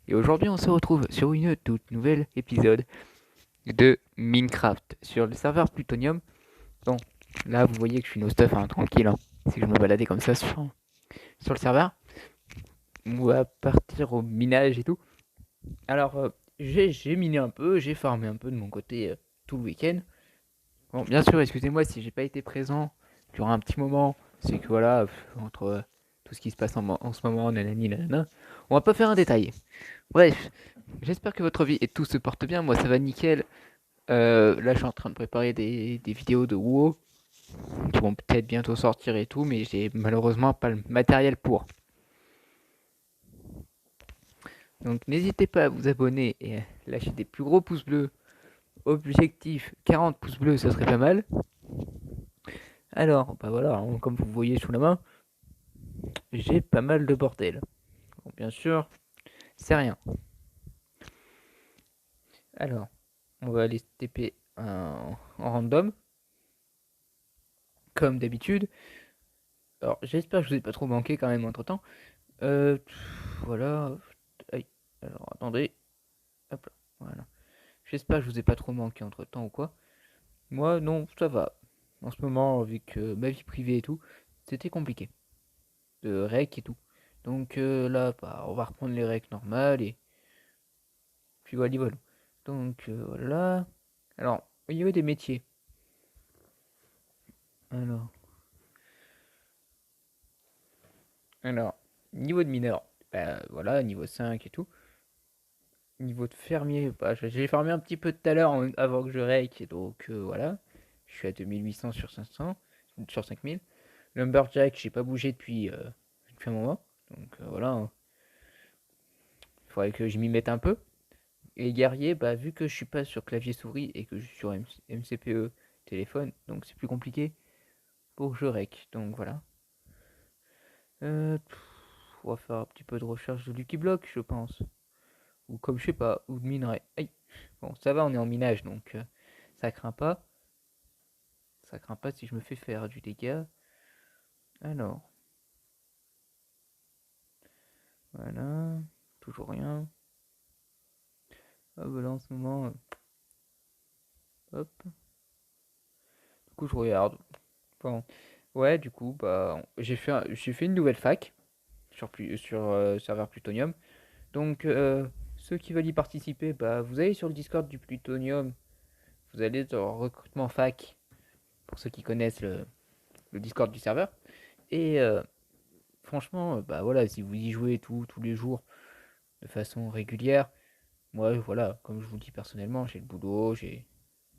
Et aujourd'hui, on se retrouve sur une toute nouvelle épisode de Minecraft sur le serveur Plutonium. Bon, là, vous voyez que je suis no stuff, hein, tranquille, hein. C'est que je me baladais comme ça sur le serveur. On va partir au minage et tout. Alors, j'ai miné un peu, j'ai farmé un peu de mon côté tout le week-end. Bon, bien sûr, excusez-moi si j'ai pas été présent durant un petit moment. C'est que voilà, entre tout ce qui se passe en ce moment, nanani, nanana, on va pas faire un détail. Bref, j'espère que votre vie et tout se porte bien. Moi, ça va nickel. Là, je suis en train de préparer des vidéos de WoW qui vont peut-être bientôt sortir et tout, mais j'ai malheureusement pas le matériel pour. Donc, n'hésitez pas à vous abonner et à lâcher des plus gros pouces bleus. Objectif 40 pouces bleus, ça serait pas mal. Alors, bah voilà, hein, comme vous voyez sous la main, j'ai pas mal de bordel. Bon, bien sûr, c'est rien. Alors, on va aller TP en random, comme d'habitude. Alors, j'espère que je vous ai pas trop manqué quand même entre temps. Voilà. Aïe. Alors, attendez. Hop là. Voilà. J'espère que je vous ai pas trop manqué entre temps ou quoi. Moi, non, ça va. En ce moment, avec ma vie privée et tout, c'était compliqué. De rec et tout. Donc là, bah, on va reprendre les recs normales et puis voilà, voilà. Donc voilà. Alors, au niveau des métiers. Alors, alors, niveau de mineur. Bah voilà, niveau 5 et tout. Niveau de fermier, bah, j'ai farmé un petit peu tout à l'heure avant que je rake, et donc voilà. Je suis à 2800 sur 500, sur 5000. Lumberjack, j'ai pas bougé depuis un moment. Donc voilà, hein. Il faudrait que je m'y mette un peu. Et guerrier, bah, vu que je suis pas sur clavier souris et que je suis sur MCPE téléphone, donc c'est plus compliqué pour que je rake. Donc voilà. On va faire un petit peu de recherche de Lucky Block, je pense. Ou comme je sais pas, ou de minerai. Aïe. Bon, ça va, on est en minage, donc ça craint pas. Ça craint pas si je me fais faire du dégât. Alors, voilà. Toujours rien. Ah bah là en ce moment, hop. Du coup je regarde. Bon. Ouais, du coup, bah j'ai fait une nouvelle fac sur serveur Plutonium. Donc ceux qui veulent y participer, bah vous allez sur le Discord du Plutonium. Vous allez dans recrutement fac pour ceux qui connaissent le Discord du serveur. Et franchement, bah voilà, si vous y jouez tous les jours de façon régulière, moi, voilà, comme je vous le dis personnellement, j'ai le boulot,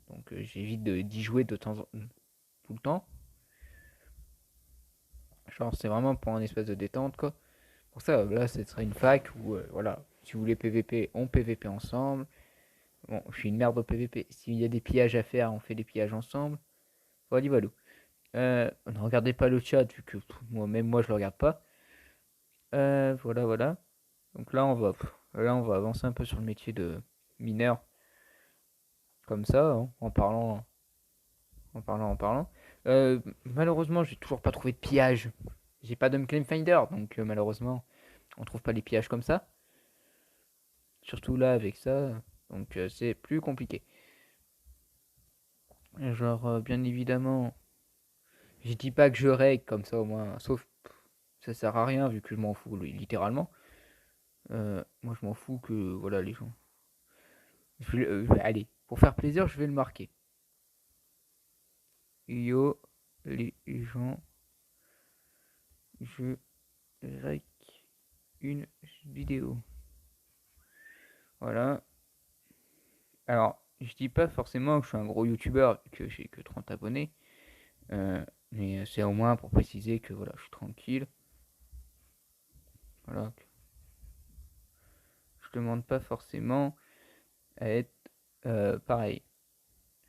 donc j'évite d'y jouer de temps en tout le temps. Genre, c'est vraiment pour un espace de détente, quoi. Pour ça, là, ce serait une fac où, voilà, si vous voulez PVP, on PVP ensemble. Bon, je suis une merde au PVP. S'il y a des pillages à faire, on fait des pillages ensemble. Voilà, voilà. Ne regardez pas le chat, vu que même moi, je le regarde pas. Voilà, voilà. Donc là, on va avancer un peu sur le métier de mineur, comme ça, hein, en parlant. Malheureusement, j'ai toujours pas trouvé de pillage. J'ai pas d'Unclaim Finder, donc malheureusement, on trouve pas les pillages comme ça. Surtout là avec ça, donc c'est plus compliqué. Genre, bien évidemment, je dis pas que je règle comme ça au moins, sauf ça sert à rien vu que je m'en fous littéralement. Moi, je m'en fous que voilà les gens. Allez, pour faire plaisir, je vais le marquer. Yo, les gens, je like une vidéo. Voilà. Alors, je dis pas forcément que je suis un gros youtubeur et que j'ai que 30 abonnés, mais c'est au moins pour préciser que voilà, je suis tranquille. Voilà. Je demande pas forcément à être pareil.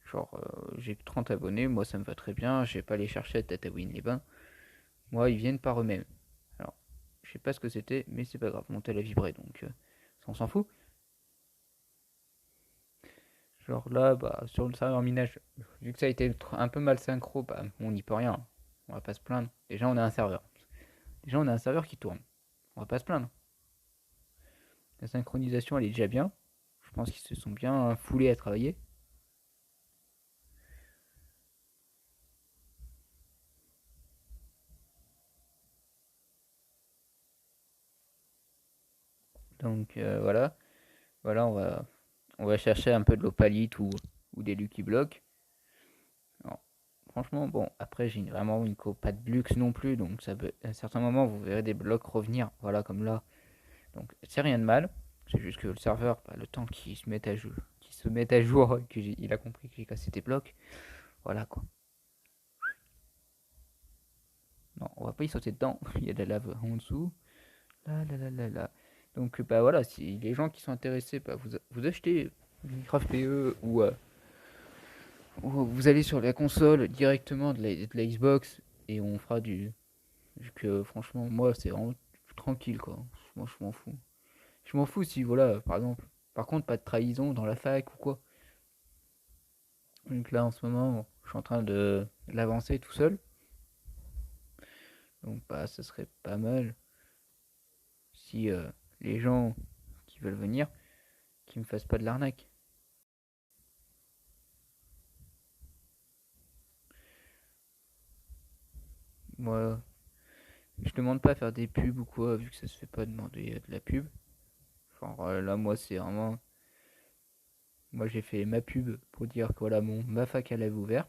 Genre, j'ai 30 abonnés, moi ça me va très bien, je vais pas les chercher à Tatooine-les-Bains. Moi, ils viennent par eux-mêmes. Alors, je sais pas ce que c'était, mais c'est pas grave, mon tel a vibré, donc ça, on s'en fout. Genre là, bah, sur le serveur minage, vu que ça a été un peu mal synchro, bah, on n'y peut rien. On va pas se plaindre. Déjà, on a un serveur. Déjà, on a un serveur qui tourne. On va pas se plaindre. La synchronisation, elle est déjà bien. Je pense qu'ils se sont bien foulés à travailler. Donc voilà. Voilà, on va chercher un peu de l'opalite ou des Lucky Blocks. Alors, franchement, bon, après, j'ai vraiment une co pas de luxe non plus, donc ça peut, à un certain moment, vous verrez des blocs revenir, voilà, comme là. Donc, c'est rien de mal. C'est juste que le serveur, le temps qu'il se mette à jour, il a compris que j'ai cassé des blocs. Voilà quoi. Non, on va pas y sauter dedans. Il y a de la lave en dessous. Là, là, là, là, là. Donc, bah voilà, si les gens qui sont intéressés, bah, vous achetez Minecraft PE ou vous allez sur la console directement de la Xbox et on fera du. Vu que franchement, moi, c'est vraiment tranquille quoi. Moi, je m'en fous. Je m'en fous si, voilà, par exemple. Par contre, pas de trahison dans la fac ou quoi. Donc là, en ce moment, je suis en train de l'avancer tout seul. Donc, bah, ça serait pas mal si les gens qui veulent venir, qui me fassent pas de l'arnaque. Moi, je demande pas à faire des pubs ou quoi, vu que ça se fait pas demander de la pub. Genre là, moi, c'est vraiment. Moi, j'ai fait ma pub pour dire que voilà, ma fac elle avait ouvert.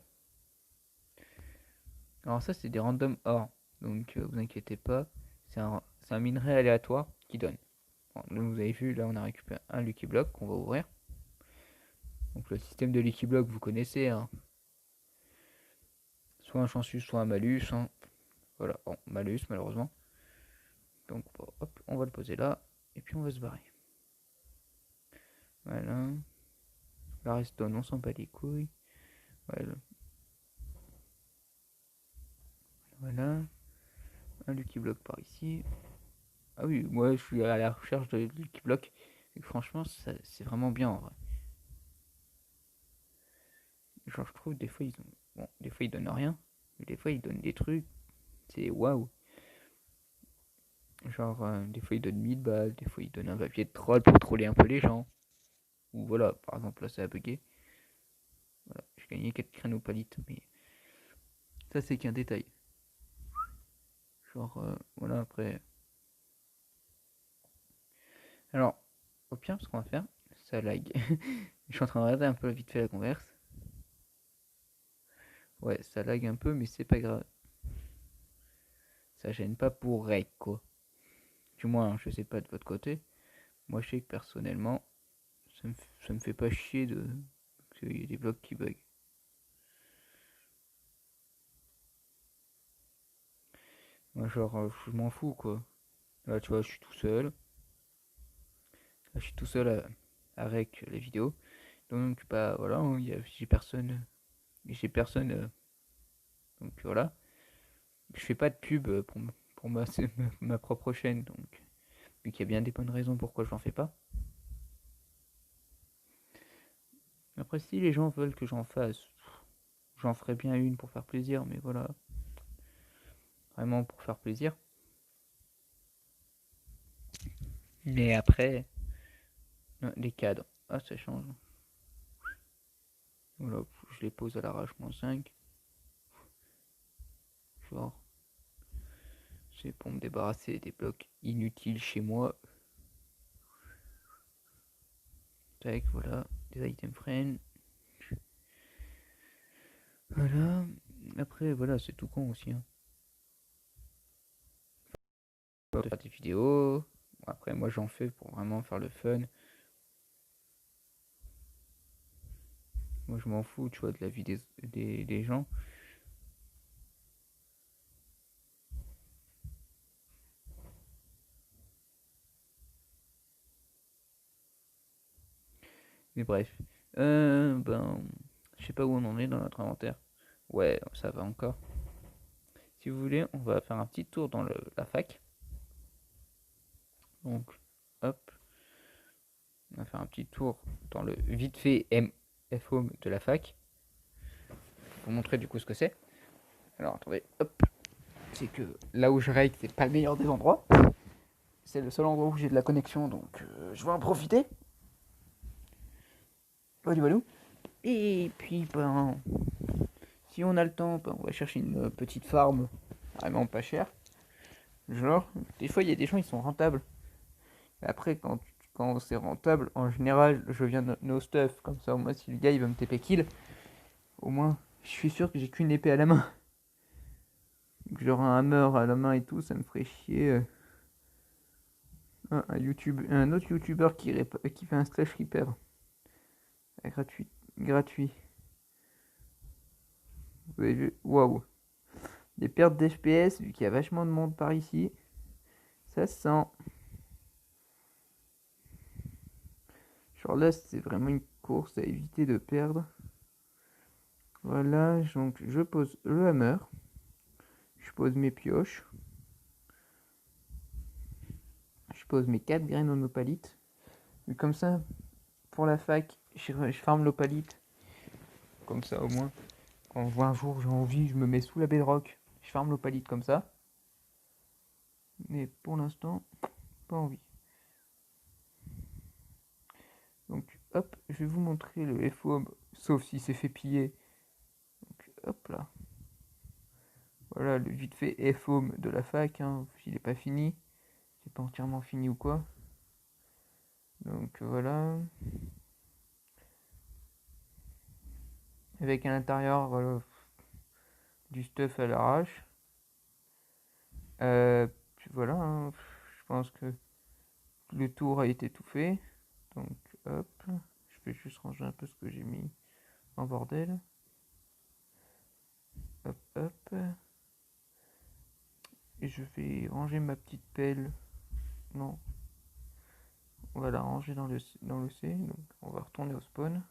Alors, ça, c'est des random or. Donc, vous inquiétez pas, c'est un minerai aléatoire qui donne. Bon, donc, vous avez vu, là, on a récupéré un Lucky Block qu'on va ouvrir. Donc, le système de Lucky Block, vous connaissez, hein. Soit un chansus, soit un malus, hein. Voilà, bon, malus, malheureusement. Donc, bon, hop, on va le poser là. Et puis, on va se barrer. Voilà. La redstone, on s'en bat les couilles. Voilà. Voilà. Un Lucky Block par ici. Ah oui, moi je suis à la recherche de Lucky Block. Et franchement, c'est vraiment bien en vrai. Genre, je trouve des fois ils ont. Bon, des fois ils donnent rien. Mais des fois ils donnent des trucs. C'est waouh. Genre, des fois ils donnent 1000 balles. Des fois ils donnent un papier de troll pour troller un peu les gens. Ou voilà, par exemple là ça a bugué. Voilà, j'ai gagné 4 créneaux palites. Mais ça c'est qu'un détail. Genre, voilà, après. Alors, au pire, ce qu'on va faire, ça lag. Je suis en train de regarder un peu vite fait la converse. Ouais, ça lag un peu, mais c'est pas grave. Ça gêne pas pour rec, quoi. Du moins, je sais pas de votre côté. Moi, je sais que personnellement, ça me fait pas chier qu'il y ait des blocs qui bug. Moi, genre, je m'en fous, quoi. Là, tu vois, je suis tout seul. Là, je suis tout seul à rec les vidéos. Donc, bah, voilà, hein, j'ai personne. J'ai personne. Donc, voilà. Je fais pas de pub pour ma propre chaîne. Donc, vu qu'il y a bien des bonnes raisons pourquoi je n'en fais pas. Après, si les gens veulent que j'en fasse, j'en ferai bien une pour faire plaisir, mais voilà, vraiment pour faire plaisir. Mais après, les cadres, ah ça change. Voilà, je les pose à l'arrache -5. Genre, c'est pour me débarrasser des blocs inutiles chez moi. Tac, voilà, des item friends. Voilà, après, voilà, c'est tout con aussi. Hein. Faire des vidéos. Après, moi j'en fais pour vraiment faire le fun. Moi je m'en fous, tu vois, de la vie des gens. Mais bref. Ben, je sais pas où on en est dans notre inventaire. Ouais, ça va encore. Si vous voulez, on va faire un petit tour dans la fac. Donc, hop, on va faire un petit tour dans le vite fait MF Home de la fac. Pour vous montrer du coup ce que c'est. Alors, attendez, hop. C'est que là où je règle, c'est pas le meilleur des endroits. C'est le seul endroit où j'ai de la connexion, donc je vais en profiter. Voilà, voilà. Et puis, ben, si on a le temps, ben, on va chercher une petite farm vraiment pas chère. Genre, des fois, il y a des gens, ils sont rentables. Après, quand c'est rentable, en général, je viens de no stuff. Comme ça, au moins, si le gars, il va me TP kill, au moins, je suis sûr que j'ai qu'une épée à la main. Donc, genre un hammer à la main et tout, ça me ferait chier. Un autre youtubeur qui fait un slash repair. Gratuit. Gratuit. Vous avez vu? Waouh. Des pertes d'FPS, vu qu'il y a vachement de monde par ici. Ça se sent. Genre là, c'est vraiment une course à éviter de perdre. Voilà, donc je pose le hammer. Je pose mes pioches. Je pose mes 4 graines en opalite. Et comme ça, pour la fac, je farme l'opalite. Comme ça, au moins, quand je vois un jour j'ai envie, je me mets sous la bedrock. Je farme l'opalite comme ça. Mais pour l'instant, pas envie. Donc, hop, je vais vous montrer le FOM, sauf si c'est fait piller. Donc, hop là. Voilà, le vite fait FOM de la fac, hein, s'il n'est pas fini. C'est pas entièrement fini ou quoi. Donc, voilà. Avec à l'intérieur du stuff à l'arrache. Puis voilà, hein, je pense que le tour a été tout fait. Donc, hop, je vais juste ranger un peu ce que j'ai mis en bordel. Hop, hop. Et je vais ranger ma petite pelle. Non. On va la ranger dans le C. Donc, on va retourner au spawn.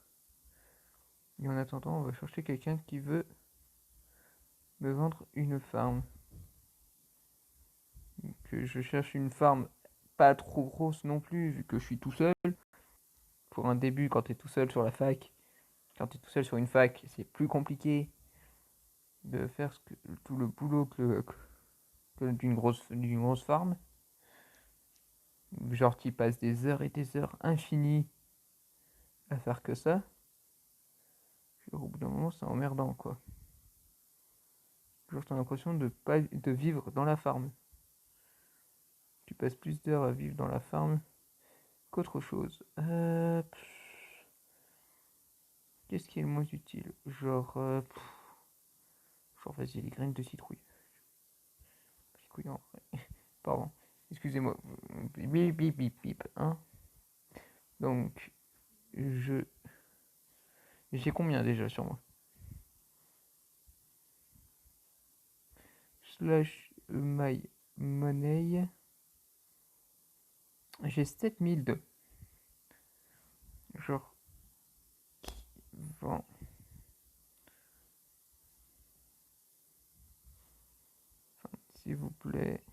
Et en attendant, on va chercher quelqu'un qui veut me vendre une farm. Que je cherche une farm pas trop grosse non plus, vu que je suis tout seul. Pour un début, quand tu es tout seul sur la fac, quand tu es tout seul sur une fac, c'est plus compliqué de faire tout le boulot que d'une grosse farm. Genre, tu passes des heures et des heures infinies à faire que ça. Au bout d'un moment, c'est emmerdant, quoi. Genre, t'as l'impression de vivre dans la farm. Tu passes plus d'heures à vivre dans la farm qu'autre chose. Qu'est-ce qui est le moins utile? Genre, vas-y, les graines de citrouille. Citrouille en vrai. Pardon. Excusez-moi. Bip, bip, bip, bip. Hein. Donc, j'ai combien déjà sur moi? Slash my money. J'ai 7002. Genre, vend. S'il vous plaît.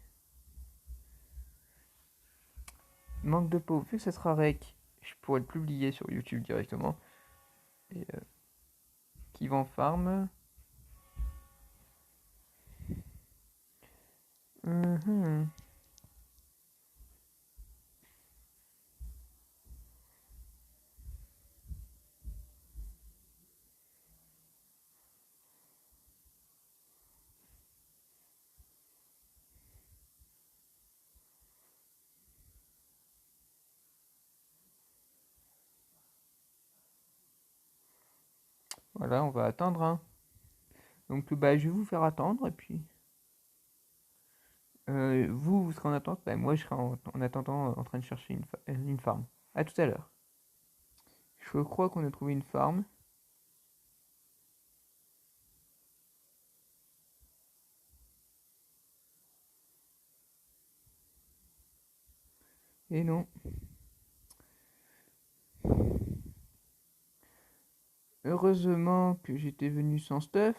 Manque de peau. Vu que ça sera rec, je pourrais le publier sur YouTube directement. Et qui vend farm. Voilà, on va attendre. Hein. Donc, bah, je vais vous faire attendre. Et puis, vous serez en attente. Bah, moi, je serai en attendant en train de chercher une farm. À tout à l'heure. Je crois qu'on a trouvé une farm. Et non. Heureusement que j'étais venu sans stuff.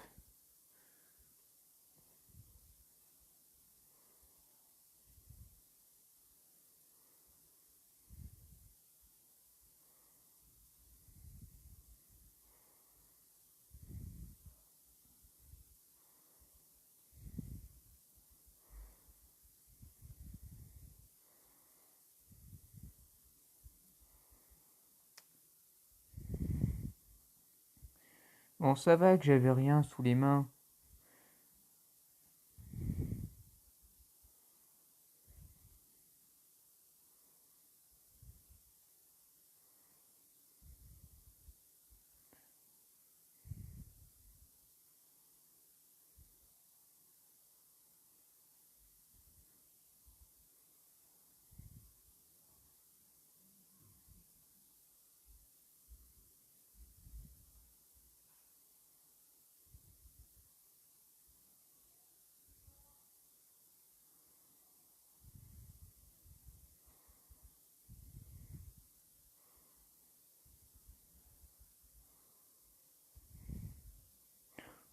Bon, ça va que j'avais rien sous les mains.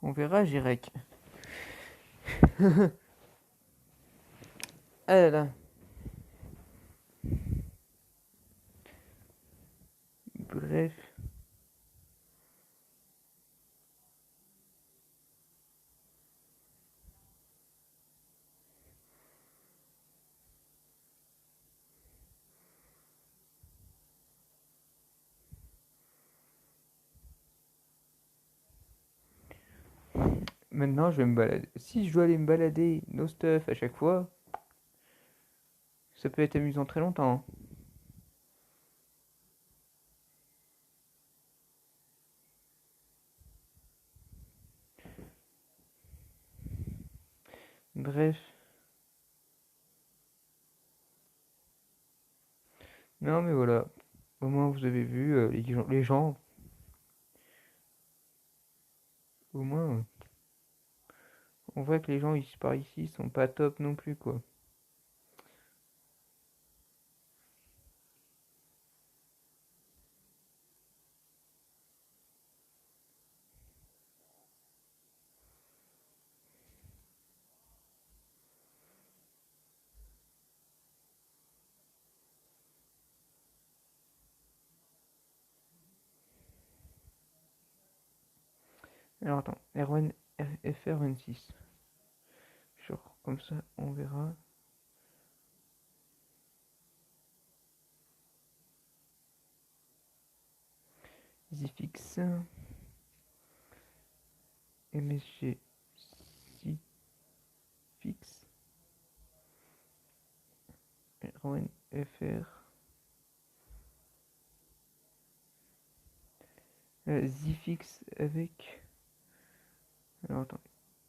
On verra, Jirek. Ah là là. Bref. Maintenant, je vais me balader. Si je dois aller me balader no stuff à chaque fois, ça peut être amusant très longtemps, hein. Bref. Non, mais voilà. Au moins, vous avez vu, les gens, au moins, on voit que les gens ici, par ici sont pas top non plus, quoi. Alors attends, R1, FR26. Genre, comme ça, on verra. Zfix, MSG, Zfix, R1, FR, Zfix avec. Alors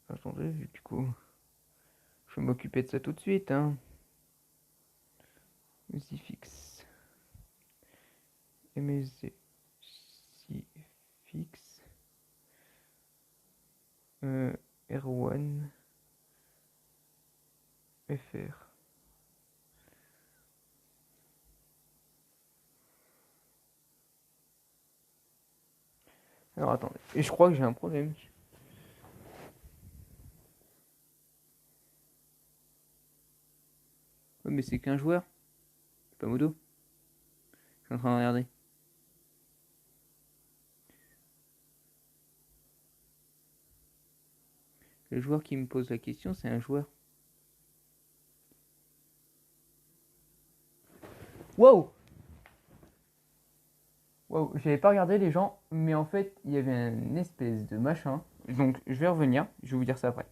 attendez, du coup, je vais m'occuper de ça tout de suite, hein. Zfix, MSG, Zfix, R1, FR. Alors attendez, et je crois que j'ai un problème. Ouais, mais c'est qu'un joueur, c'est pas Modo. Je suis en train de regarder. Le joueur qui me pose la question, c'est un joueur. Wow! Wow, j'avais pas regardé les gens, mais en fait, il y avait une espèce de machin. Donc, je vais revenir, je vais vous dire ça après.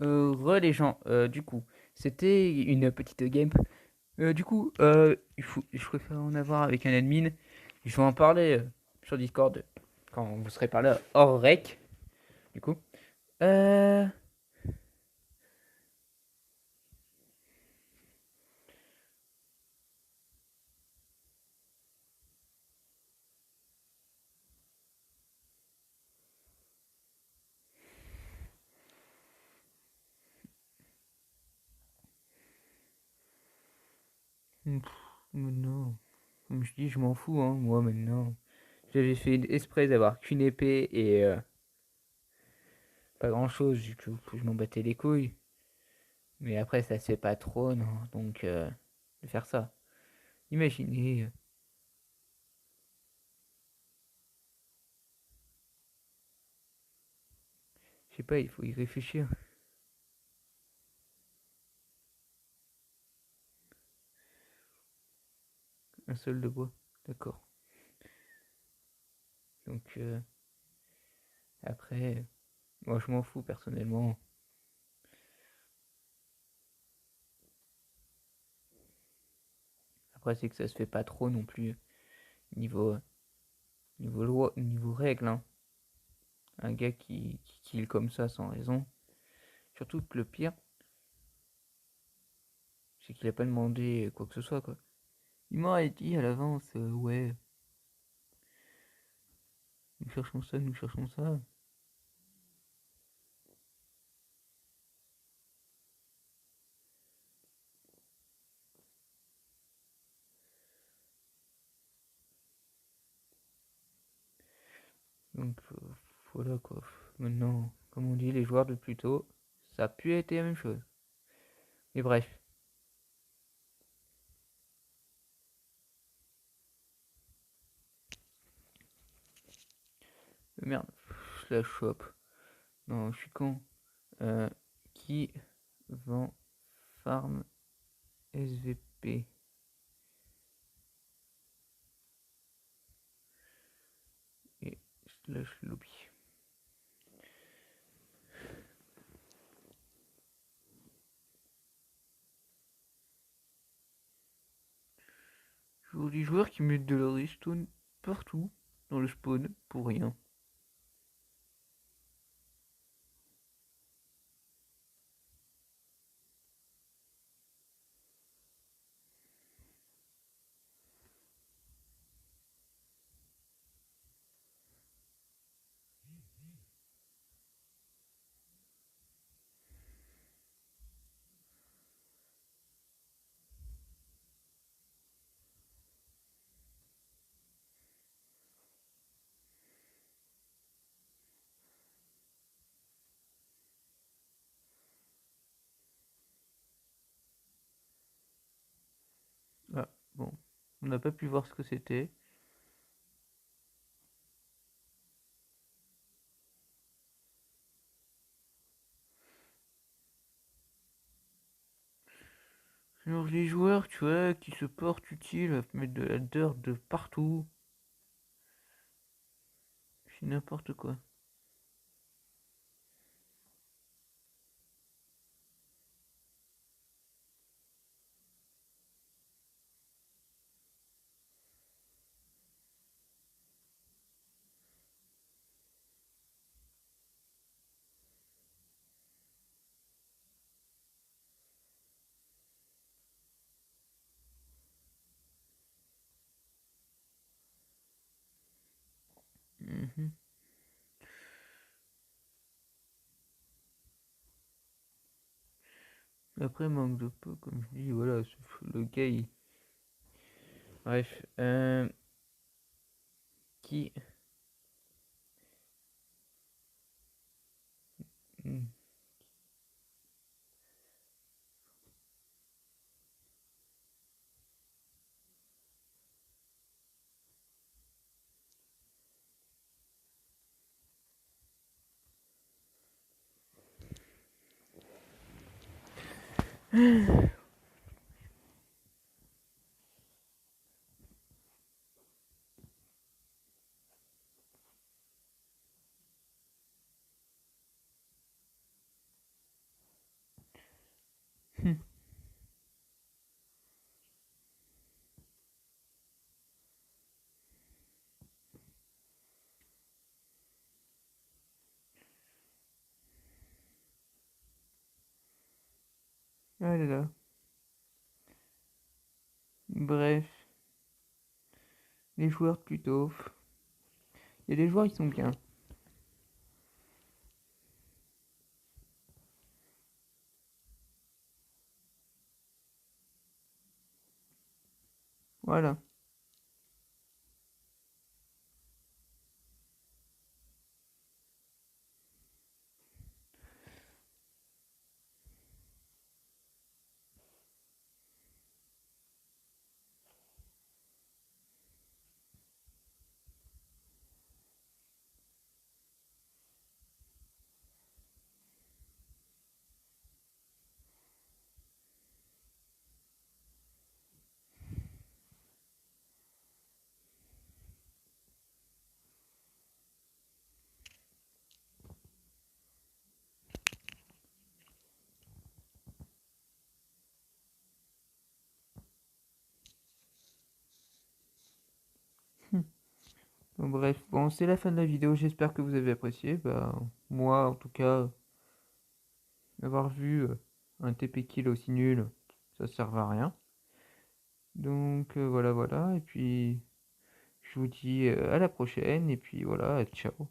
Les gens, du coup, c'était une petite game. Du coup, je préfère en avoir avec un admin. Je vais en parler sur Discord quand vous serez par là hors rec. Du coup, euh, non, comme je dis, je m'en fous, hein, moi maintenant. J'avais fait exprès d'avoir qu'une épée et pas grand chose, je m'en battais les couilles. Mais après, ça se fait pas trop, non. Donc, de faire ça. Imaginez, je sais pas, il faut y réfléchir. Un seul de bois, d'accord. Donc, Après, moi je m'en fous personnellement. Après, c'est que ça se fait pas trop non plus niveau, niveau loi, niveau règle, hein. Un gars qui kill comme ça sans raison. Surtout que le pire, c'est qu'il a pas demandé quoi que ce soit, quoi. Il m'aurait dit à l'avance, ouais, nous cherchons ça, nous cherchons ça. Donc voilà quoi. Maintenant, comme on dit, les joueurs de plus tôt, ça a pu être la même chose. Mais bref. Merde, je la chope. Non, je suis con. Qui vend Farm SVP? Et slash lobby. Je vois des joueurs qui mettent de la redstone partout dans le spawn pour rien. Ah, bon. On n'a pas pu voir ce que c'était. Genre les joueurs, tu vois, qui se portent utile à mettre de la dirt de partout. C'est n'importe quoi. Mhm. Après, manque de peu, comme je dis, voilà, le gars, bref. Qui... Hmm. Ah là là. Bref, les joueurs plutôt. Il y a des joueurs qui sont bien. Voilà. Bon, bref, bon, c'est la fin de la vidéo, j'espère que vous avez apprécié. Bah, moi, en tout cas, avoir vu un TP kill aussi nul, ça sert à rien. Donc voilà, voilà, et puis je vous dis à la prochaine, et puis voilà, ciao.